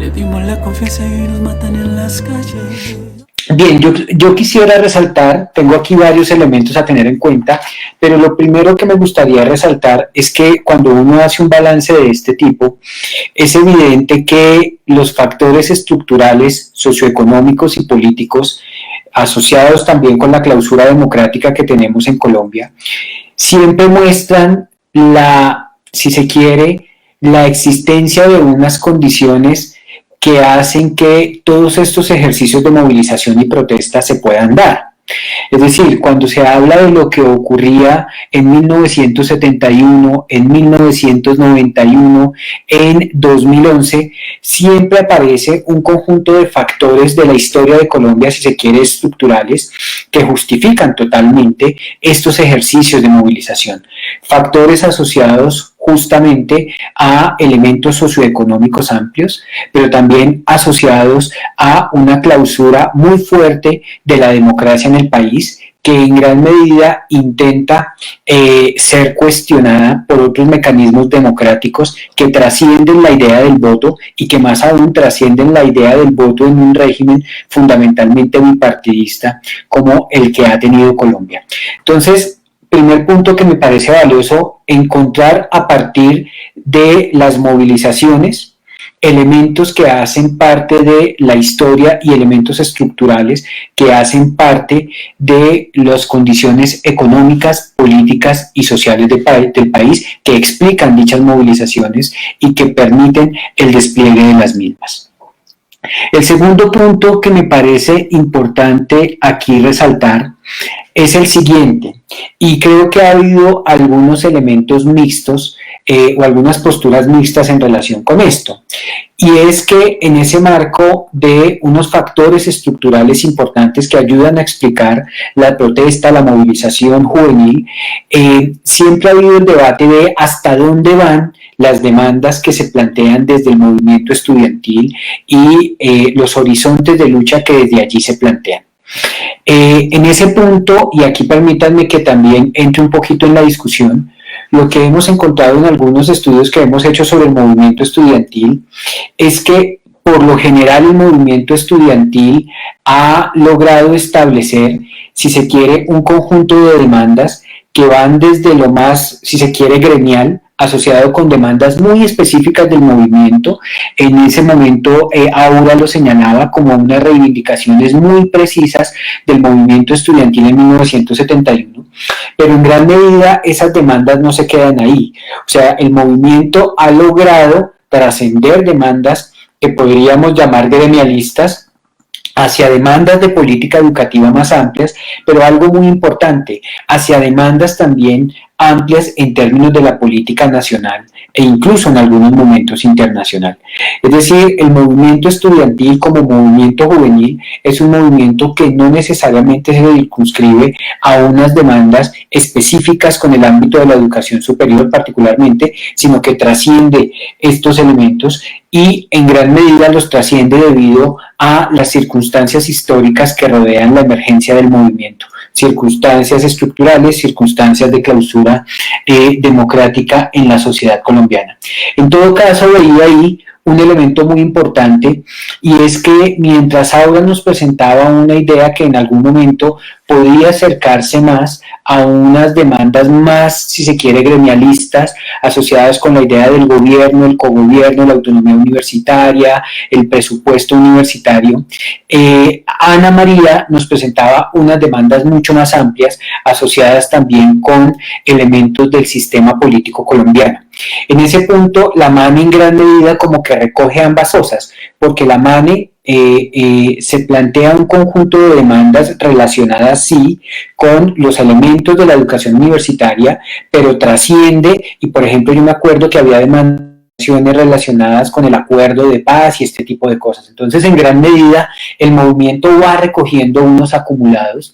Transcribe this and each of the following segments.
Le dimos la confianza y nos matan en las calles. Bien, yo quisiera resaltar, tengo aquí varios elementos a tener en cuenta, pero lo primero que me gustaría resaltar es que cuando uno hace un balance de este tipo, es evidente que los factores estructurales, socioeconómicos y políticos, asociados también con la clausura democrática que tenemos en Colombia, siempre muestran si se quiere, la existencia de unas condiciones que hacen que todos estos ejercicios de movilización y protesta se puedan dar. Es decir, cuando se habla de lo que ocurría en 1971, en 1991, en 2011, siempre aparece un conjunto de factores de la historia de Colombia, si se quiere, estructurales, que justifican totalmente estos ejercicios de movilización. Factores asociados justamente a elementos socioeconómicos amplios, pero también asociados a una clausura muy fuerte de la democracia en el país, que en gran medida intenta ser cuestionada por otros mecanismos democráticos que trascienden la idea del voto y que más aún trascienden la idea del voto en un régimen fundamentalmente bipartidista como el que ha tenido Colombia. Entonces, primer punto que me parece valioso, encontrar a partir de las movilizaciones elementos que hacen parte de la historia y elementos estructurales que hacen parte de las condiciones económicas, políticas y sociales del país que explican dichas movilizaciones y que permiten el despliegue de las mismas. El segundo punto que me parece importante aquí resaltar es el siguiente, y creo que ha habido algunos elementos mixtos o algunas posturas mixtas en relación con esto, y es que en ese marco de unos factores estructurales importantes que ayudan a explicar la protesta, la movilización juvenil, siempre ha habido el debate de hasta dónde van las demandas que se plantean desde el movimiento estudiantil y los horizontes de lucha que desde allí se plantean. En ese punto, y aquí permítanme que también entre un poquito en la discusión, lo que hemos encontrado en algunos estudios que hemos hecho sobre el movimiento estudiantil es que por lo general el movimiento estudiantil ha logrado establecer, si se quiere, un conjunto de demandas que van desde lo más, si se quiere, gremial, asociado con demandas muy específicas del movimiento. En ese momento Aura lo señalaba como unas reivindicaciones muy precisas del movimiento estudiantil en 1971, pero en gran medida esas demandas no se quedan ahí. O sea, el movimiento ha logrado trascender demandas que podríamos llamar gremialistas hacia demandas de política educativa más amplias, pero algo muy importante, hacia demandas también amplias en términos de la política nacional e incluso en algunos momentos internacional. Es decir, el movimiento estudiantil como movimiento juvenil es un movimiento que no necesariamente se circunscribe a unas demandas específicas con el ámbito de la educación superior particularmente, sino que trasciende estos elementos y en gran medida los trasciende debido a las circunstancias históricas que rodean la emergencia del movimiento, circunstancias estructurales, circunstancias de clausura democrática en la sociedad colombiana. En todo caso, veía ahí un elemento muy importante, y es que mientras Aura nos presentaba una idea que en algún momento podía acercarse más a unas demandas más, si se quiere, gremialistas, asociadas con la idea del gobierno, el cogobierno, la autonomía universitaria, el presupuesto universitario, Ana María nos presentaba unas demandas mucho más amplias, asociadas también con elementos del sistema político colombiano. En ese punto, la MANE en gran medida como que recoge ambas cosas, porque la MANE se plantea un conjunto de demandas relacionadas sí con los elementos de la educación universitaria, pero trasciende, y por ejemplo yo me acuerdo que había demandas relacionadas con el acuerdo de paz y este tipo de cosas. Entonces, en gran medida, el movimiento va recogiendo unos acumulados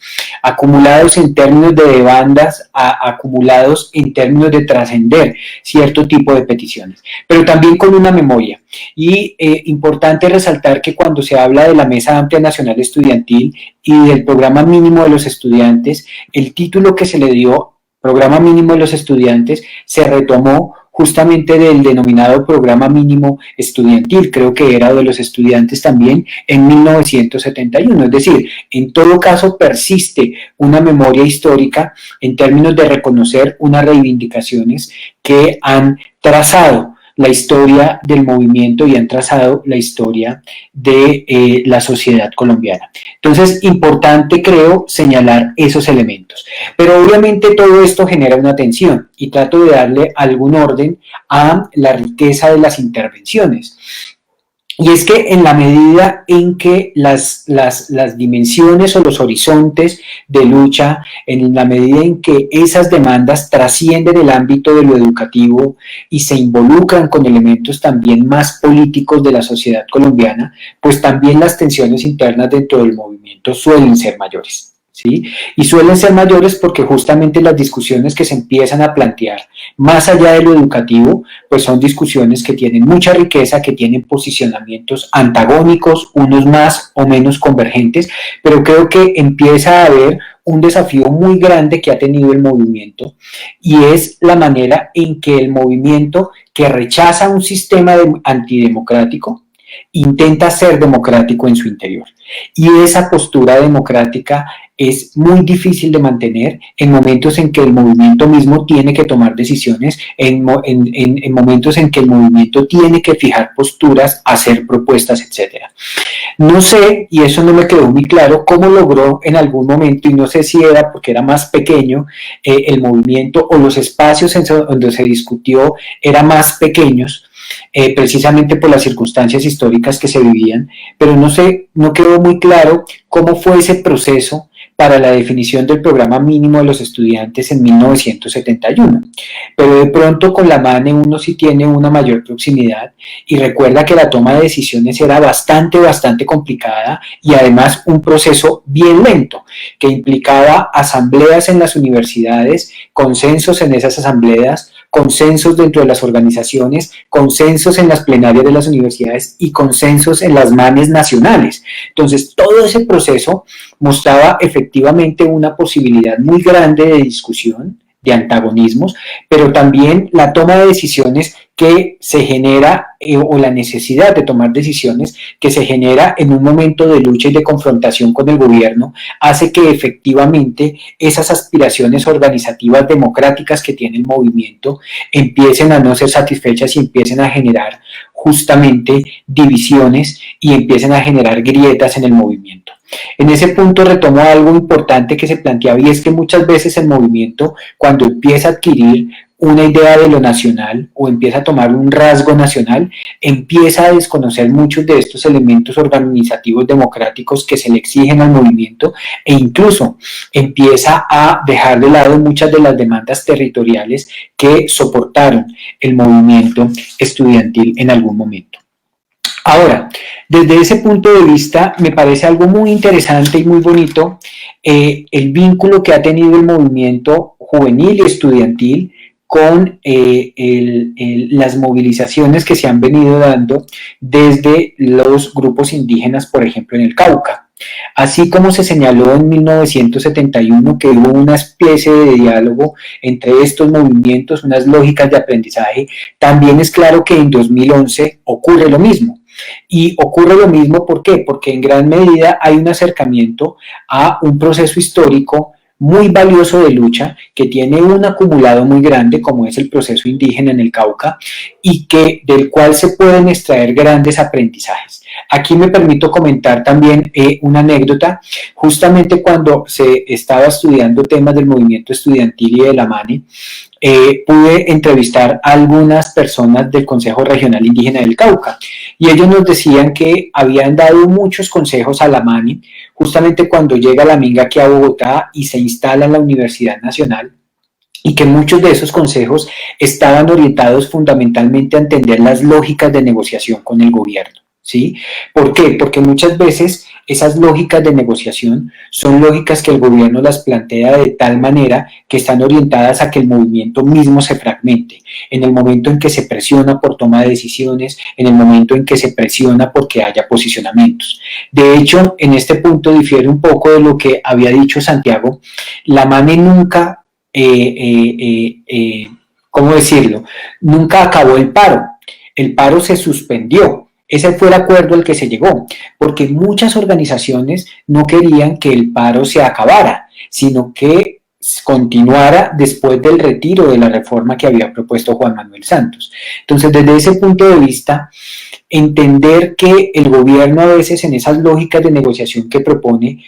en términos de demandas, acumulados en términos de trascender cierto tipo de peticiones, pero también con una memoria. Y importante resaltar que cuando se habla de la Mesa Amplia Nacional Estudiantil y del Programa Mínimo de los Estudiantes, el título que se le dio, Programa Mínimo de los Estudiantes, se retomó justamente del denominado programa mínimo estudiantil, creo que era de los estudiantes también, en 1971. Es decir, en todo caso persiste una memoria histórica en términos de reconocer unas reivindicaciones que han trazado la historia del movimiento y han trazado la historia de la sociedad colombiana. Entonces, importante creo señalar esos elementos. Pero obviamente todo esto genera una tensión y trato de darle algún orden a la riqueza de las intervenciones. Y es que en la medida en que las dimensiones o los horizontes de lucha, en la medida en que esas demandas trascienden el ámbito de lo educativo y se involucran con elementos también más políticos de la sociedad colombiana, pues también las tensiones internas dentro del movimiento suelen ser mayores. ¿Sí? Y suelen ser mayores porque justamente las discusiones que se empiezan a plantear más allá de lo educativo, pues son discusiones que tienen mucha riqueza, que tienen posicionamientos antagónicos, unos más o menos convergentes, pero creo que empieza a haber un desafío muy grande que ha tenido el movimiento y es la manera en que el movimiento que rechaza un sistema antidemocrático intenta ser democrático en su interior. Y esa postura democrática es muy difícil de mantener en momentos en que el movimiento mismo tiene que tomar decisiones, en momentos en que el movimiento tiene que fijar posturas, hacer propuestas, etc. No sé, y eso no me quedó muy claro, cómo logró en algún momento, y no sé si era porque era más pequeño el movimiento o los espacios donde se discutió eran más pequeños, precisamente por las circunstancias históricas que se vivían, pero no sé, no quedó muy claro cómo fue ese proceso para la definición del programa mínimo de los estudiantes en 1971. Pero de pronto con la MANE uno sí tiene una mayor proximidad y recuerda que la toma de decisiones era bastante complicada y además un proceso bien lento, que implicaba asambleas en las universidades, consensos en esas asambleas, consensos dentro de las organizaciones, consensos en las plenarias de las universidades y consensos en las MANES nacionales. Entonces, todo ese proceso mostraba efectivamente una posibilidad muy grande de discusión, de antagonismos, pero también la toma de decisiones que se genera o la necesidad de tomar decisiones que se genera en un momento de lucha y de confrontación con el gobierno hace que efectivamente esas aspiraciones organizativas democráticas que tiene el movimiento empiecen a no ser satisfechas y empiecen a generar justamente divisiones y empiecen a generar grietas en el movimiento. En ese punto retomo algo importante que se planteaba y es que muchas veces el movimiento, cuando empieza a adquirir una idea de lo nacional o empieza a tomar un rasgo nacional, empieza a desconocer muchos de estos elementos organizativos democráticos que se le exigen al movimiento e incluso empieza a dejar de lado muchas de las demandas territoriales que soportaron el movimiento estudiantil en algún momento. Ahora, desde ese punto de vista, me parece algo muy interesante y muy bonito el vínculo que ha tenido el movimiento juvenil y estudiantil con las movilizaciones que se han venido dando desde los grupos indígenas, por ejemplo, en el Cauca. Así como se señaló en 1971 que hubo una especie de diálogo entre estos movimientos, unas lógicas de aprendizaje, también es claro que en 2011 ocurre lo mismo. Y ocurre lo mismo, ¿por qué? Porque en gran medida hay un acercamiento a un proceso histórico muy valioso de lucha que tiene un acumulado muy grande como es el proceso indígena en el Cauca y del cual se pueden extraer grandes aprendizajes. Aquí me permito comentar también una anécdota. Justamente cuando se estaba estudiando temas del movimiento estudiantil y de la MANE, pude entrevistar a algunas personas del Consejo Regional Indígena del Cauca y ellos nos decían que habían dado muchos consejos a la MANE justamente cuando llega la Minga aquí a Bogotá y se instala en la Universidad Nacional y que muchos de esos consejos estaban orientados fundamentalmente a entender las lógicas de negociación con el gobierno. ¿Sí? ¿Por qué? Porque muchas veces esas lógicas de negociación son lógicas que el gobierno las plantea de tal manera que están orientadas a que el movimiento mismo se fragmente, en el momento en que se presiona por toma de decisiones, en el momento en que se presiona porque haya posicionamientos. De hecho, en este punto difiere un poco de lo que había dicho Santiago. La MANE nunca ¿cómo decirlo? Nunca acabó el paro se suspendió. Ese fue el acuerdo al que se llegó, porque muchas organizaciones no querían que el paro se acabara, sino que continuara después del retiro de la reforma que había propuesto Juan Manuel Santos. Entonces, desde ese punto de vista, entender que el gobierno a veces en esas lógicas de negociación que propone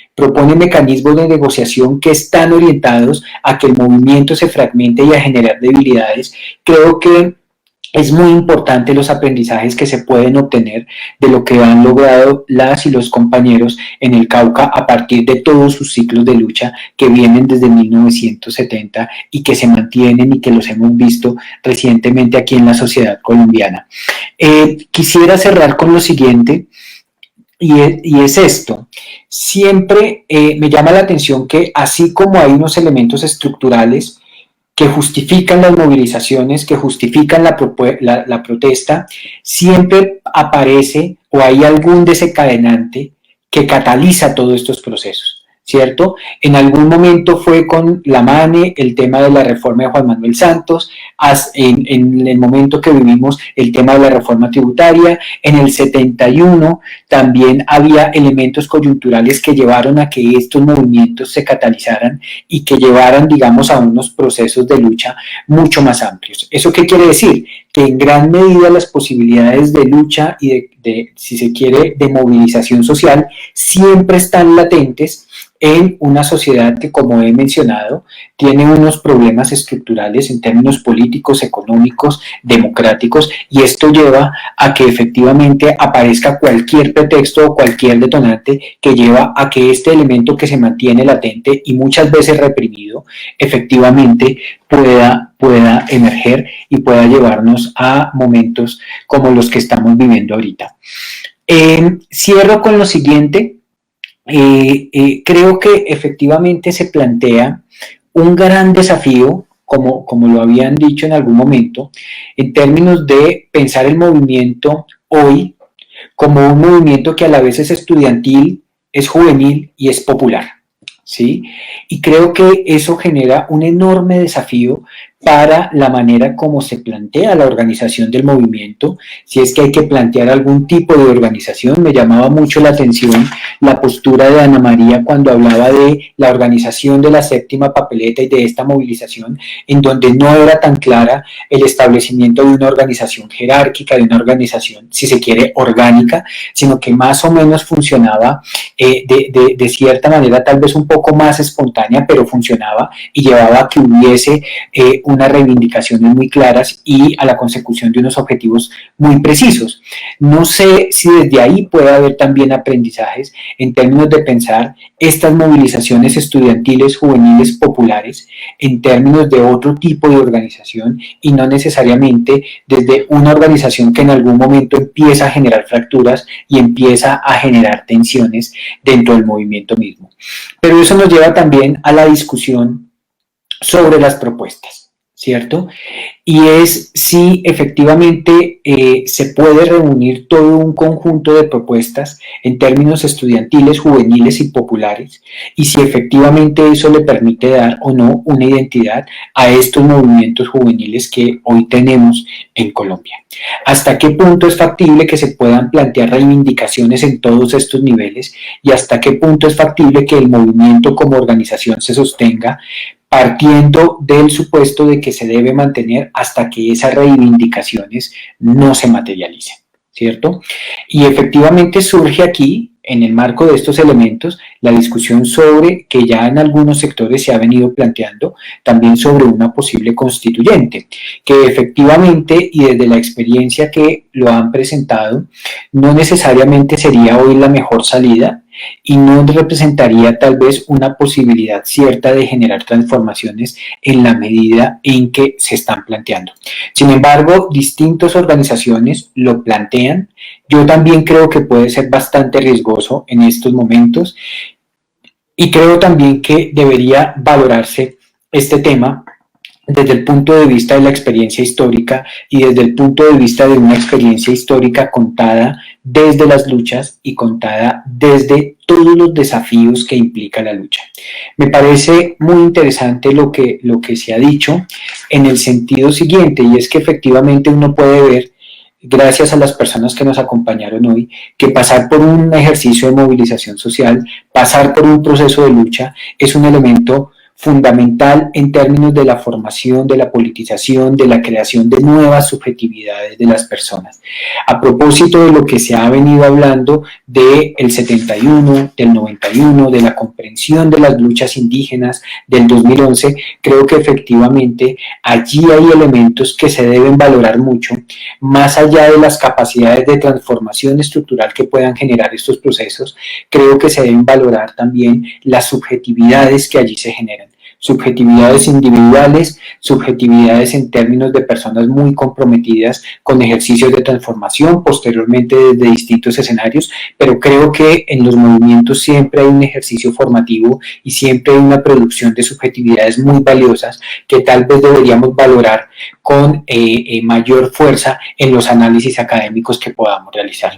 mecanismos de negociación que están orientados a que el movimiento se fragmente y a generar debilidades, creo que es muy importante los aprendizajes que se pueden obtener de lo que han logrado las y los compañeros en el Cauca a partir de todos sus ciclos de lucha que vienen desde 1970 y que se mantienen y que los hemos visto recientemente aquí en la sociedad colombiana. Quisiera cerrar con lo siguiente, y es esto. Siempre me llama la atención que así como hay unos elementos estructurales que justifican las movilizaciones, que justifican la protesta, siempre aparece o hay algún desencadenante que cataliza todos estos procesos, ¿cierto? En algún momento fue con la MANE el tema de la reforma de Juan Manuel Santos, en el momento que vivimos el tema de la reforma tributaria, en el 71 también había elementos coyunturales que llevaron a que estos movimientos se catalizaran y que llevaran, digamos, a unos procesos de lucha mucho más amplios. ¿Eso qué quiere decir? Que en gran medida las posibilidades de lucha y si se quiere, de movilización social siempre están latentes en una sociedad que, como he mencionado, tiene unos problemas estructurales en términos políticos, económicos, democráticos, y esto lleva a que efectivamente aparezca cualquier pretexto o cualquier detonante que lleva a que este elemento que se mantiene latente y muchas veces reprimido, efectivamente pueda emerger y pueda llevarnos a momentos como los que estamos viviendo ahorita. Cierro con lo siguiente. Creo que efectivamente se plantea un gran desafío, como lo habían dicho en algún momento, en términos de pensar el movimiento hoy como un movimiento que a la vez es estudiantil, es juvenil y es popular, ¿sí? Y creo que eso genera un enorme desafío para la manera como se plantea la organización del movimiento, si es que hay que plantear algún tipo de organización. Me llamaba mucho la atención la postura de Ana María cuando hablaba de la organización de la séptima papeleta y de esta movilización, en donde no era tan clara el establecimiento de una organización jerárquica, de una organización, si se quiere, orgánica, sino que más o menos funcionaba de cierta manera, tal vez un poco más espontánea, pero funcionaba y llevaba a que hubiese unas reivindicaciones muy claras y a la consecución de unos objetivos muy precisos. No sé si desde ahí puede haber también aprendizajes en términos de pensar estas movilizaciones estudiantiles, juveniles, populares, en términos de otro tipo de organización y no necesariamente desde una organización que en algún momento empieza a generar fracturas y empieza a generar tensiones dentro del movimiento mismo. Pero eso nos lleva también a la discusión sobre las propuestas, ¿cierto? Y es si efectivamente se puede reunir todo un conjunto de propuestas en términos estudiantiles, juveniles y populares, y si efectivamente eso le permite dar o no una identidad a estos movimientos juveniles que hoy tenemos en Colombia. ¿Hasta qué punto es factible que se puedan plantear reivindicaciones en todos estos niveles y hasta qué punto es factible que el movimiento como organización se sostenga partiendo del supuesto de que se debe mantener hasta que esas reivindicaciones no se materialicen, ¿cierto? Y efectivamente surge aquí, en el marco de estos elementos, la discusión sobre, que ya en algunos sectores se ha venido planteando, también sobre una posible constituyente, que efectivamente, y desde la experiencia que lo han presentado, no necesariamente sería hoy la mejor salida, y no representaría tal vez una posibilidad cierta de generar transformaciones en la medida en que se están planteando. Sin embargo, distintas organizaciones lo plantean. Yo también creo que puede ser bastante riesgoso en estos momentos y creo también que debería valorarse este tema desde el punto de vista de la experiencia histórica y desde el punto de vista de una experiencia histórica contada desde las luchas y contada desde todos los desafíos que implica la lucha. Me parece muy interesante lo que se ha dicho en el sentido siguiente, y es que efectivamente uno puede ver, gracias a las personas que nos acompañaron hoy, que pasar por un ejercicio de movilización social, pasar por un proceso de lucha, es un elemento fundamental en términos de la formación, de la politización, de la creación de nuevas subjetividades de las personas. A propósito de lo que se ha venido hablando del 71, del 91, de la comprensión de las luchas indígenas del 2011, creo que efectivamente allí hay elementos que se deben valorar mucho, más allá de las capacidades de transformación estructural que puedan generar estos procesos. Creo que se deben valorar también las subjetividades que allí se generan. Subjetividades individuales, subjetividades en términos de personas muy comprometidas con ejercicios de transformación, posteriormente desde distintos escenarios, pero creo que en los movimientos siempre hay un ejercicio formativo y siempre hay una producción de subjetividades muy valiosas que tal vez deberíamos valorar con mayor fuerza en los análisis académicos que podamos realizar.